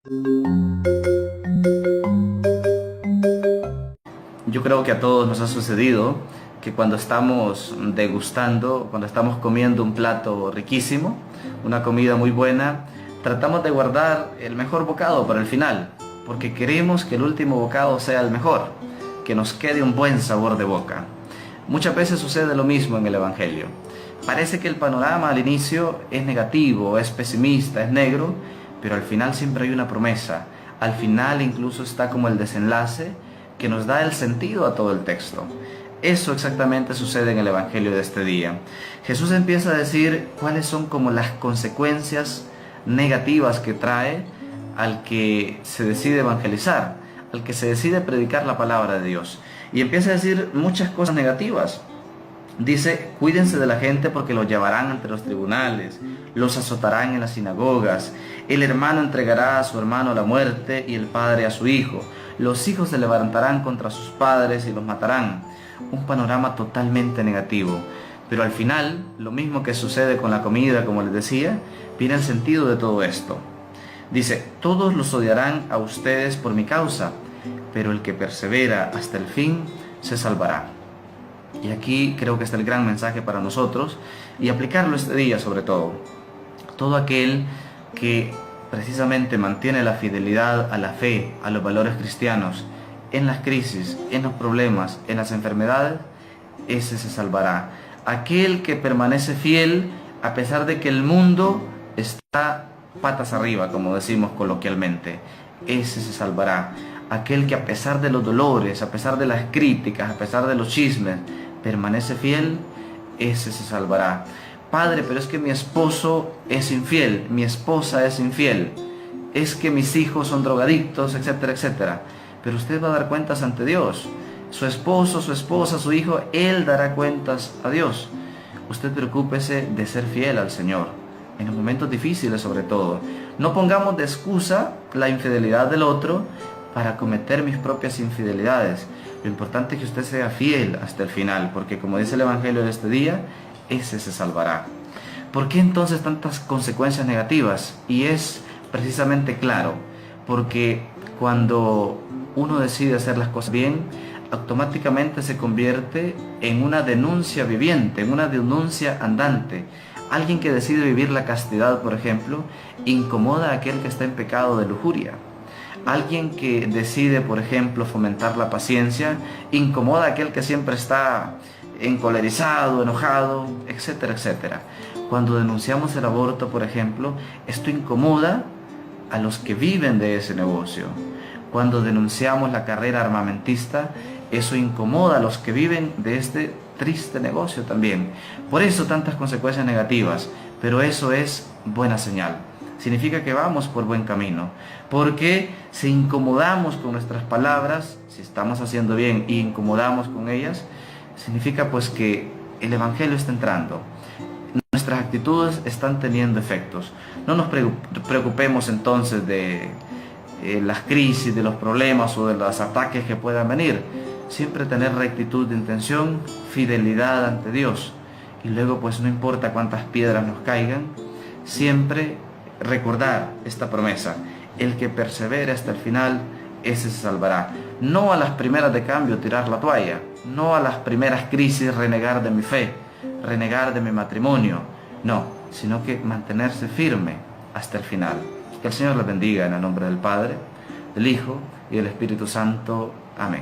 Yo creo que a todos nos ha sucedido que cuando estamos degustando, cuando estamos comiendo un plato riquísimo, una comida muy buena, tratamos de guardar el mejor bocado para el final, porque queremos que el último bocado sea el mejor, que nos quede un buen sabor de boca. Muchas veces sucede lo mismo en el Evangelio. Parece que el panorama al inicio es negativo, es pesimista, es negro, pero al final siempre hay una promesa. Al final incluso está como el desenlace que nos da el sentido a todo el texto. Eso exactamente sucede en el Evangelio de este día. Jesús empieza a decir cuáles son como las consecuencias negativas que trae al que se decide evangelizar, al que se decide predicar la palabra de Dios. Y empieza a decir muchas cosas negativas. Dice, cuídense de la gente porque los llevarán ante los tribunales, los azotarán en las sinagogas, el hermano entregará a su hermano a la muerte y el padre a su hijo. Los hijos se levantarán contra sus padres y los matarán. Un panorama totalmente negativo. Pero al final, lo mismo que sucede con la comida, como les decía, viene el sentido de todo esto. Dice, todos los odiarán a ustedes por mi causa, pero el que persevera hasta el fin se salvará. Y aquí creo que está el gran mensaje para nosotros y aplicarlo este día sobre todo. Todo aquel que precisamente mantiene la fidelidad a la fe, a los valores cristianos, en las crisis, en los problemas, en las enfermedades, ese se salvará. Aquel que permanece fiel a pesar de que el mundo está patas arriba, como decimos coloquialmente, ese se salvará. Aquel que a pesar de los dolores, a pesar de las críticas, a pesar de los chismes, permanece fiel, ese se salvará. Padre, pero es que mi esposo es infiel, mi esposa es infiel, es que mis hijos son drogadictos, etcétera, etcétera. Pero usted va a dar cuentas ante Dios. Su esposo, su esposa, su hijo, él dará cuentas a Dios. Usted preocúpese de ser fiel al Señor, en los momentos difíciles sobre todo. No pongamos de excusa la infidelidad del otro para cometer mis propias infidelidades. Lo importante es que usted sea fiel hasta el final, porque como dice el Evangelio de este día, ese se salvará. ¿Por qué entonces tantas consecuencias negativas? Y es precisamente claro, porque cuando uno decide hacer las cosas bien, automáticamente se convierte en una denuncia viviente, en una denuncia andante. Alguien que decide vivir la castidad, por ejemplo, incomoda a aquel que está en pecado de lujuria. Alguien que decide, por ejemplo, fomentar la paciencia, incomoda a aquel que siempre está encolerizado, enojado, etcétera, etcétera. Cuando denunciamos el aborto, por ejemplo, esto incomoda a los que viven de ese negocio. Cuando denunciamos la carrera armamentista, eso incomoda a los que viven de este triste negocio también. Por eso tantas consecuencias negativas, pero eso es buena señal. Significa que vamos por buen camino, porque si incomodamos con nuestras palabras, si estamos haciendo bien y incomodamos con ellas, significa pues que el Evangelio está entrando, nuestras actitudes están teniendo efectos. No nos preocupemos entonces de las crisis, de los problemas o de los ataques que puedan venir. Siempre tener rectitud de intención, fidelidad ante Dios, y luego pues no importa cuántas piedras nos caigan, siempre recordar esta promesa: el que persevere hasta el final, ese se salvará. No a las primeras de cambio tirar la toalla, no a las primeras crisis renegar de mi fe, renegar de mi matrimonio, no, sino que mantenerse firme hasta el final. Que el Señor les bendiga en el nombre del Padre, del Hijo y del Espíritu Santo. Amén.